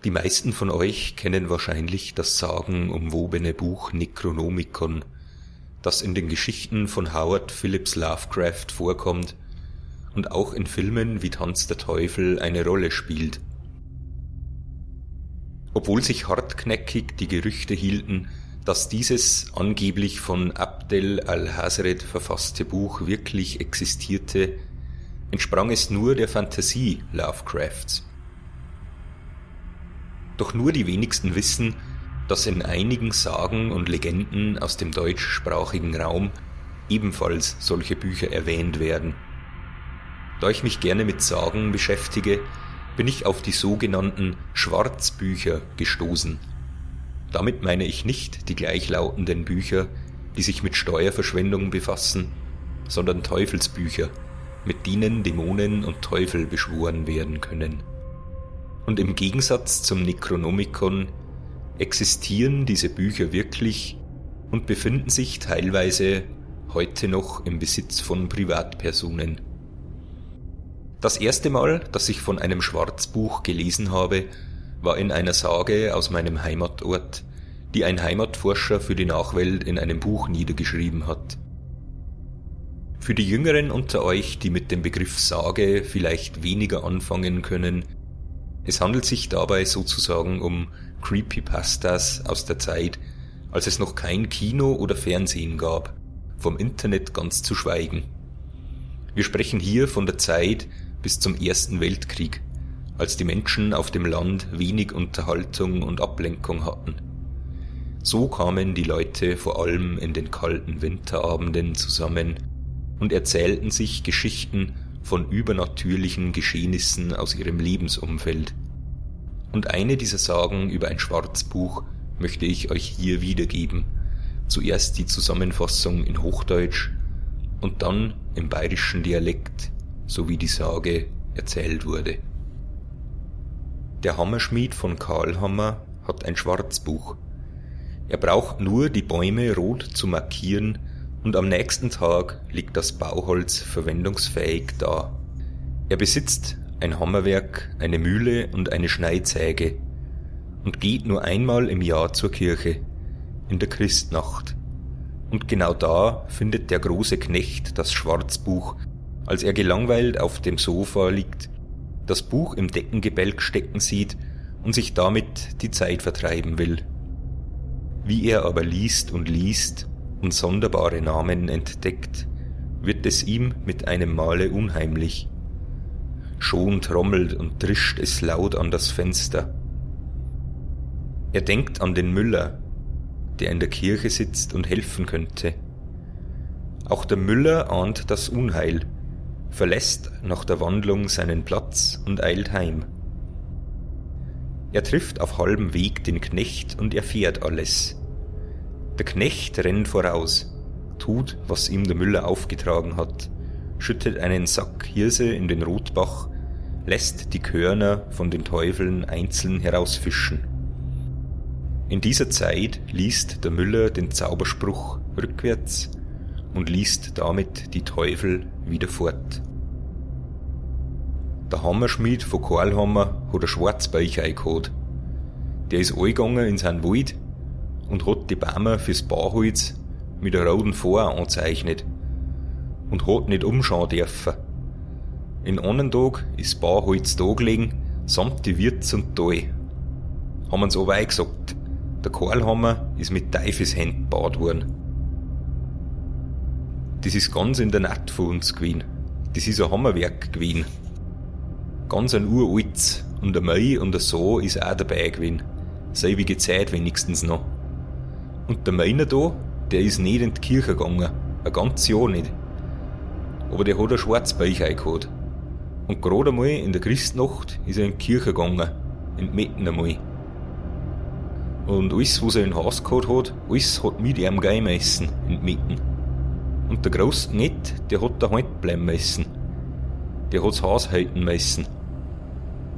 Die meisten von euch kennen wahrscheinlich das sagenumwobene Buch Necronomicon, das in den Geschichten von Howard Phillips Lovecraft vorkommt und auch in Filmen wie Tanz der Teufel eine Rolle spielt. Obwohl sich hartknäckig die Gerüchte hielten, dass dieses angeblich von Abdel al-Hazred verfasste Buch wirklich existierte, entsprang es nur der Fantasie Lovecrafts. Doch nur die wenigsten wissen, dass in einigen Sagen und Legenden aus dem deutschsprachigen Raum ebenfalls solche Bücher erwähnt werden. Da ich mich gerne mit Sagen beschäftige, bin ich auf die sogenannten Schwarzbücher gestoßen. Damit meine ich nicht die gleichlautenden Bücher, die sich mit Steuerverschwendung befassen, sondern Teufelsbücher, mit denen Dämonen und Teufel beschworen werden können. Und im Gegensatz zum Necronomicon existieren diese Bücher wirklich und befinden sich teilweise heute noch im Besitz von Privatpersonen. Das erste Mal, dass ich von einem Schwarzbuch gelesen habe, war in einer Sage aus meinem Heimatort, die ein Heimatforscher für die Nachwelt in einem Buch niedergeschrieben hat. Für die Jüngeren unter euch, die mit dem Begriff Sage vielleicht weniger anfangen können, es handelt sich dabei sozusagen um Creepypastas aus der Zeit, als es noch kein Kino oder Fernsehen gab, vom Internet ganz zu schweigen. Wir sprechen hier von der Zeit bis zum Ersten Weltkrieg, als die Menschen auf dem Land wenig Unterhaltung und Ablenkung hatten. So kamen die Leute vor allem in den kalten Winterabenden zusammen und erzählten sich Geschichten von übernatürlichen Geschehnissen aus ihrem Lebensumfeld. Und eine dieser Sagen über ein Schwarzbuch möchte ich euch hier wiedergeben. Zuerst die Zusammenfassung in Hochdeutsch und dann im bayerischen Dialekt, so wie die Sage erzählt wurde. Der Hammerschmied von Karlhammer hat ein Schwarzbuch. Er braucht nur die Bäume rot zu markieren und am nächsten Tag liegt das Bauholz verwendungsfähig da. Er besitzt ein Hammerwerk, eine Mühle und eine Schneidsäge und geht nur einmal im Jahr zur Kirche, in der Christnacht. Und genau da findet der große Knecht das Schwarzbuch, als er gelangweilt auf dem Sofa liegt, das Buch im Deckengebälk stecken sieht und sich damit die Zeit vertreiben will. Wie er aber liest und sonderbare Namen entdeckt, wird es ihm mit einem Male unheimlich. Schon trommelt und trischt es laut an das Fenster. Er denkt an den Müller, der in der Kirche sitzt und helfen könnte. Auch der Müller ahnt das Unheil, verlässt nach der Wandlung seinen Platz und eilt heim. Er trifft auf halbem Weg den Knecht und erfährt alles. Der Knecht rennt voraus, tut, was ihm der Müller aufgetragen hat, schüttet einen Sack Hirse in den Rotbach, lässt die Körner von den Teufeln einzeln herausfischen. In dieser Zeit liest der Müller den Zauberspruch rückwärts und liest damit die Teufel wieder fort. Der Hammerschmied von Karlhammer hat ein Schwarzbäuchei gehabt. Der ist angegangen in seinen Wald und hat die Bäume fürs Bauholz mit der roten Farbe angezeichnet und hat nicht umschauen dürfen. In einem Tag ist das Bauholz da gelegen, samt die Wirts und Tal. Haben uns aber auch gesagt, der Karlhammer ist mit Teufelshänden gebaut worden. Das ist ganz in der Nacht von uns gewesen. Das ist ein Hammerwerk gewesen. Ganz ein uraltes und ein Mai und ein So ist auch dabei gewesen. Selbe Zeit wenigstens noch. Und der Meiner da, der ist nicht in die Kirche gegangen. Ein ganzes Jahr nicht. Aber der hat ein Schwarzbäuchei gehabt. Und gerade einmal in der Christnacht ist er in die Kirche gegangen. Entmitten einmal. Und alles, was er in Haus gehabt hat, alles hat mit ihm gehen müssen, entmitten. Und der Groß nicht, der hat daheim bleiben müssen. Der hat's Haus halten müssen.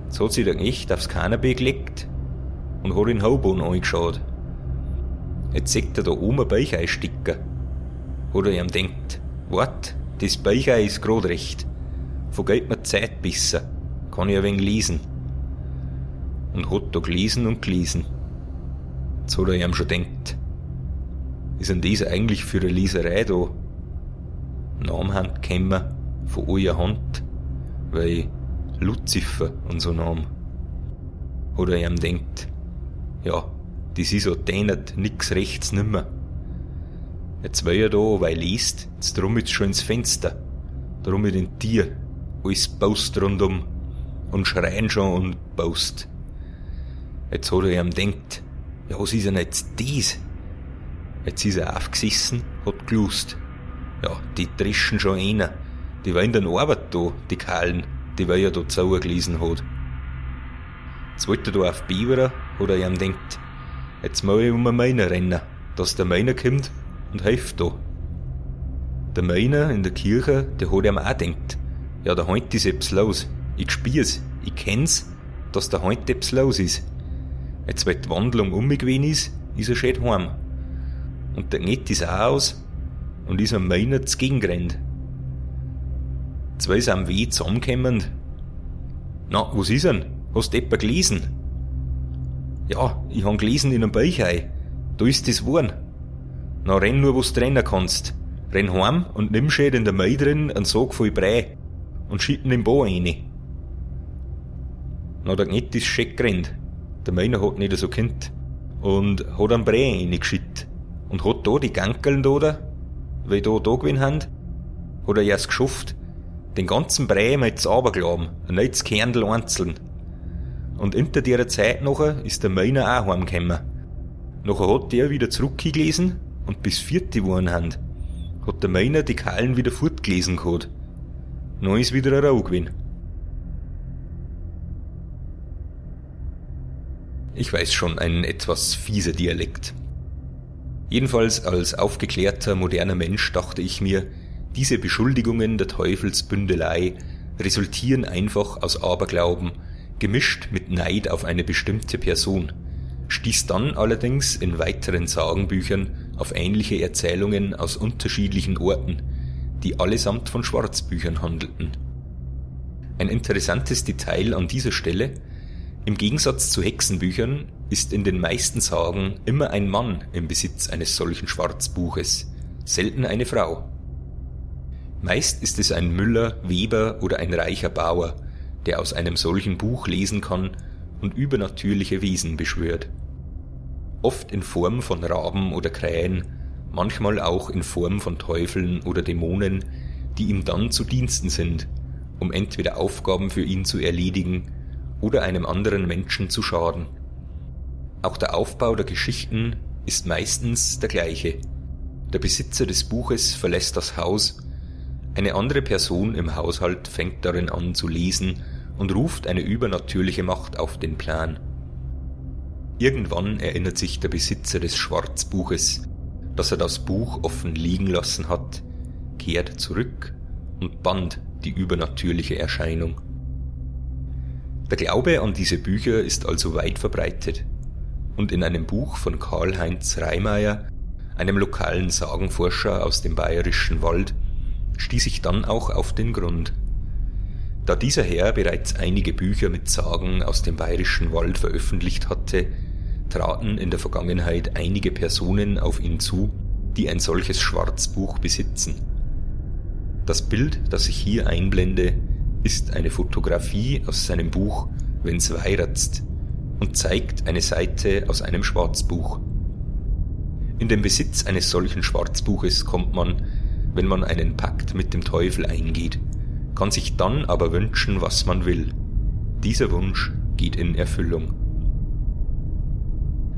So hat sich der Knecht aufs Kanapee gelegt und hat in den Haubon angeschaut. Jetzt sieht er da oben ein Bäuchei stecken. Hat er ihm denkt, wart, das Bäuchei ist grad recht. Vergeht mir Zeit besser, kann ich ein wenig lesen. und hat da gelesen und gelesen. Jetzt hat er ihm schon gedacht, ist denn das eigentlich für eine Leserei da? Namhand kämen von eurer Hand, weil Luzifer und so Namen. Hat er ihm denkt, ja, das ist so dähnert nix rechts nimmer. Jetzt will er da, weil er liest, jetzt drum jetzt schon ins Fenster, drum mit den Tier, alles baust rundum und schreien schon und baust. Jetzt hat er ihm denkt, ja, was ist denn jetzt das? Jetzt ist er aufgesessen, hat gelust. Ja, die dreschen schon einer, die wollen dann Arbeit da, die Kahlen, die weil er da gelesen hat. Jetzt wollte er da auf Biberer, hat er ihm denkt, jetzt muss ich um einen Meiner rennen, dass der Meiner kommt und hilft da. Der Meiner in der Kirche, der hat ihm auch denkt, ja, da heut ist etwas los, ich spür's, ich kenn's, dass da heut etwas los ist. Jetzt, weil die Wandlung um mich gewesen ist er schön heim. Und der Gnet ist auch aus und ist am Meiner zugegengerannt. Zwei sind am Weg zusammengekommen. Na, was ist denn? Hast du etwa gelesen? Ja, ich han gelesen in einem Büchlein. Da ist das Wurn. Na, renn nur, was du rennen kannst. Renn heim und nimm schön in der Mai drin einen Sack voll Brei und schieb ihn im Bo rein. Na, der Gnet ist schön gerannt. Der Meiner hat nicht so gekannt. Und hat einen Brei reingeschickt. Und hat da die Gankeln da, weil da gewesen haben, hat er erst geschafft, den ganzen Brei mal zu runtergeladen, nicht das Kernl einzeln. Und hinter dieser Zeit nachher ist der Meiner auch heimgekommen. Nachher hat der wieder zurückgelesen und bis 4 geworden haben, hat der Meiner die Kahlen wieder fortgelesen gehabt. Dann ist wieder ein Rau gewesen. Ich weiß schon, ein etwas fieser Dialekt. Jedenfalls als aufgeklärter, moderner Mensch dachte ich mir, diese Beschuldigungen der Teufelsbündelei resultieren einfach aus Aberglauben, gemischt mit Neid auf eine bestimmte Person, stieß dann allerdings in weiteren Sagenbüchern auf ähnliche Erzählungen aus unterschiedlichen Orten, die allesamt von Schwarzbüchern handelten. Ein interessantes Detail an dieser Stelle: Im Gegensatz zu Hexenbüchern ist in den meisten Sagen immer ein Mann im Besitz eines solchen Schwarzbuches, selten eine Frau. Meist ist es ein Müller, Weber oder ein reicher Bauer, der aus einem solchen Buch lesen kann und übernatürliche Wesen beschwört. Oft in Form von Raben oder Krähen, manchmal auch in Form von Teufeln oder Dämonen, die ihm dann zu Diensten sind, um entweder Aufgaben für ihn zu erledigen oder einem anderen Menschen zu schaden. Auch der Aufbau der Geschichten ist meistens der gleiche. Der Besitzer des Buches verlässt das Haus, eine andere Person im Haushalt fängt darin an zu lesen und ruft eine übernatürliche Macht auf den Plan. Irgendwann erinnert sich der Besitzer des Schwarzbuches, dass er das Buch offen liegen lassen hat, kehrt zurück und bannt die übernatürliche Erscheinung. Der Glaube an diese Bücher ist also weit verbreitet, und in einem Buch von Karl-Heinz Reimayr, einem lokalen Sagenforscher aus dem Bayerischen Wald, stieß ich dann auch auf den Grund. Da dieser Herr bereits einige Bücher mit Sagen aus dem Bayerischen Wald veröffentlicht hatte, traten in der Vergangenheit einige Personen auf ihn zu, die ein solches Schwarzbuch besitzen. Das Bild, das ich hier einblende, ist eine Fotografie aus seinem Buch Wenn's weiratzt und zeigt eine Seite aus einem Schwarzbuch. In den Besitz eines solchen Schwarzbuches kommt man, wenn man einen Pakt mit dem Teufel eingeht, kann sich dann aber wünschen, was man will. Dieser Wunsch geht in Erfüllung.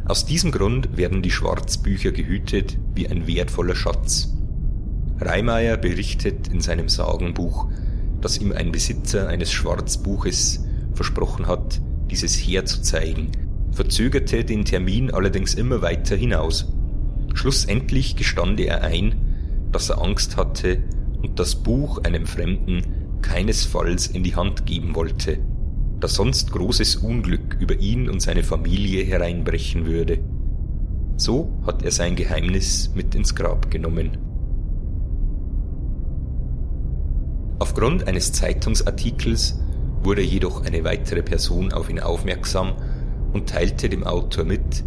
Aus diesem Grund werden die Schwarzbücher gehütet wie ein wertvoller Schatz. Reimayr berichtet in seinem Sagenbuch, dass ihm ein Besitzer eines Schwarzbuches versprochen hat, dieses herzuzeigen, verzögerte den Termin allerdings immer weiter hinaus. Schlussendlich gestand er ein, dass er Angst hatte und das Buch einem Fremden keinesfalls in die Hand geben wollte, da sonst großes Unglück über ihn und seine Familie hereinbrechen würde. So hat er sein Geheimnis mit ins Grab genommen. Aufgrund eines Zeitungsartikels wurde jedoch eine weitere Person auf ihn aufmerksam und teilte dem Autor mit,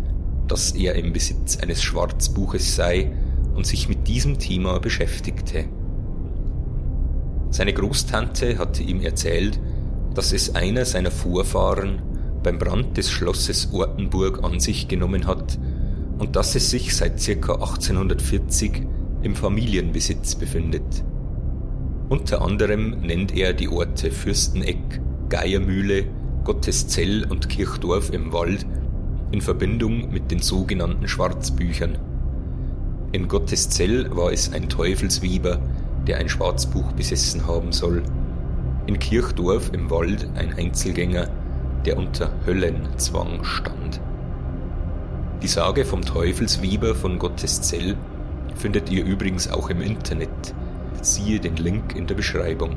dass er im Besitz eines Schwarzbuches sei und sich mit diesem Thema beschäftigte. Seine Großtante hatte ihm erzählt, dass es einer seiner Vorfahren beim Brand des Schlosses Ortenburg an sich genommen hat und dass es sich seit ca. 1840 im Familienbesitz befindet. Unter anderem nennt er die Orte Fürsteneck, Geiermühle, Gotteszell und Kirchdorf im Wald in Verbindung mit den sogenannten Schwarzbüchern. In Gotteszell war es ein Teufelsweber, der ein Schwarzbuch besessen haben soll. In Kirchdorf im Wald ein Einzelgänger, der unter Höllenzwang stand. Die Sage vom Teufelsweber von Gotteszell findet ihr übrigens auch im Internet. Siehe den Link in der Beschreibung.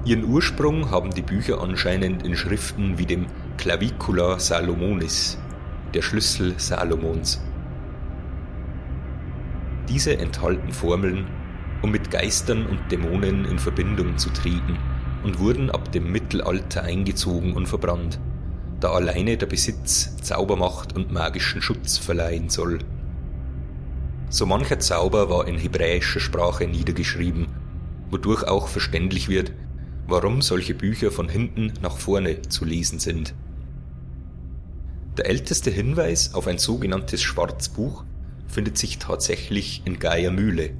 Ihren Ursprung haben die Bücher anscheinend in Schriften wie dem Clavicula Salomonis, der Schlüssel Salomons. Diese enthalten Formeln, um mit Geistern und Dämonen in Verbindung zu treten, und wurden ab dem Mittelalter eingezogen und verbrannt, da alleine der Besitz Zaubermacht und magischen Schutz verleihen soll. So mancher Zauber war in hebräischer Sprache niedergeschrieben, wodurch auch verständlich wird, warum solche Bücher von hinten nach vorne zu lesen sind. Der älteste Hinweis auf ein sogenanntes Schwarzbuch findet sich tatsächlich in Geiermühle,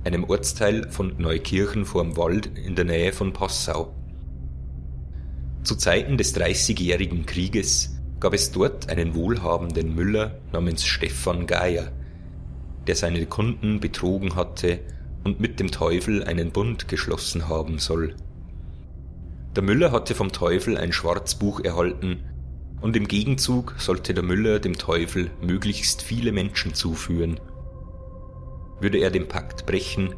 einem Ortsteil von Neukirchen vorm Wald in der Nähe von Passau. Zu Zeiten des Dreißigjährigen Krieges gab es dort einen wohlhabenden Müller namens Stephan Geier, der seine Kunden betrogen hatte und mit dem Teufel einen Bund geschlossen haben soll. Der Müller hatte vom Teufel ein Schwarzbuch erhalten und im Gegenzug sollte der Müller dem Teufel möglichst viele Menschen zuführen. Würde er den Pakt brechen,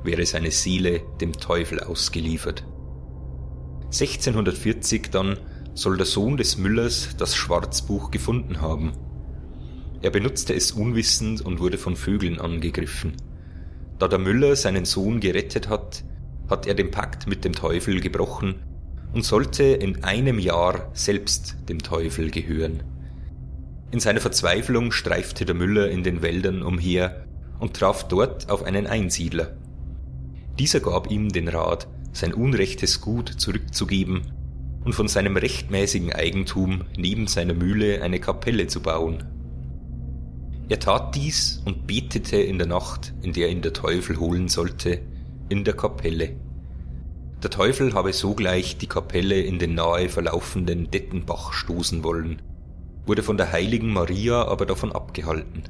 wäre seine Seele dem Teufel ausgeliefert. 1640 dann soll der Sohn des Müllers das Schwarzbuch gefunden haben. Er benutzte es unwissend und wurde von Vögeln angegriffen. Da der Müller seinen Sohn gerettet hat, hat er den Pakt mit dem Teufel gebrochen und sollte in einem Jahr selbst dem Teufel gehören. In seiner Verzweiflung streifte der Müller in den Wäldern umher und traf dort auf einen Einsiedler. Dieser gab ihm den Rat, sein unrechtes Gut zurückzugeben und von seinem rechtmäßigen Eigentum neben seiner Mühle eine Kapelle zu bauen. Er tat dies und betete in der Nacht, in der ihn der Teufel holen sollte, in der Kapelle. Der Teufel habe sogleich die Kapelle in den nahe verlaufenden Dettenbach stoßen wollen, wurde von der heiligen Maria aber davon abgehalten.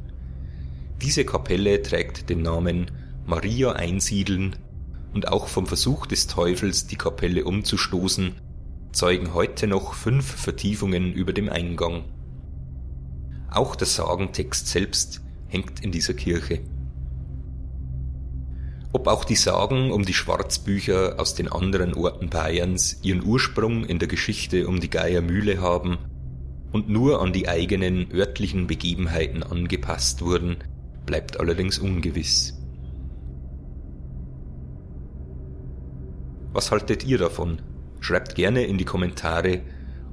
Diese Kapelle trägt den Namen Maria Einsiedeln und auch vom Versuch des Teufels, die Kapelle umzustoßen, zeugen heute noch 5 Vertiefungen über dem Eingang. Auch der Sagentext selbst hängt in dieser Kirche. Ob auch die Sagen um die Schwarzbücher aus den anderen Orten Bayerns ihren Ursprung in der Geschichte um die Geiermühle haben und nur an die eigenen örtlichen Begebenheiten angepasst wurden, bleibt allerdings ungewiss. Was haltet ihr davon? Schreibt gerne in die Kommentare,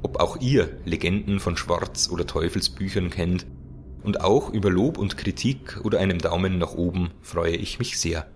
ob auch ihr Legenden von Schwarz- oder Teufelsbüchern kennt, und auch über Lob und Kritik oder einem Daumen nach oben freue ich mich sehr.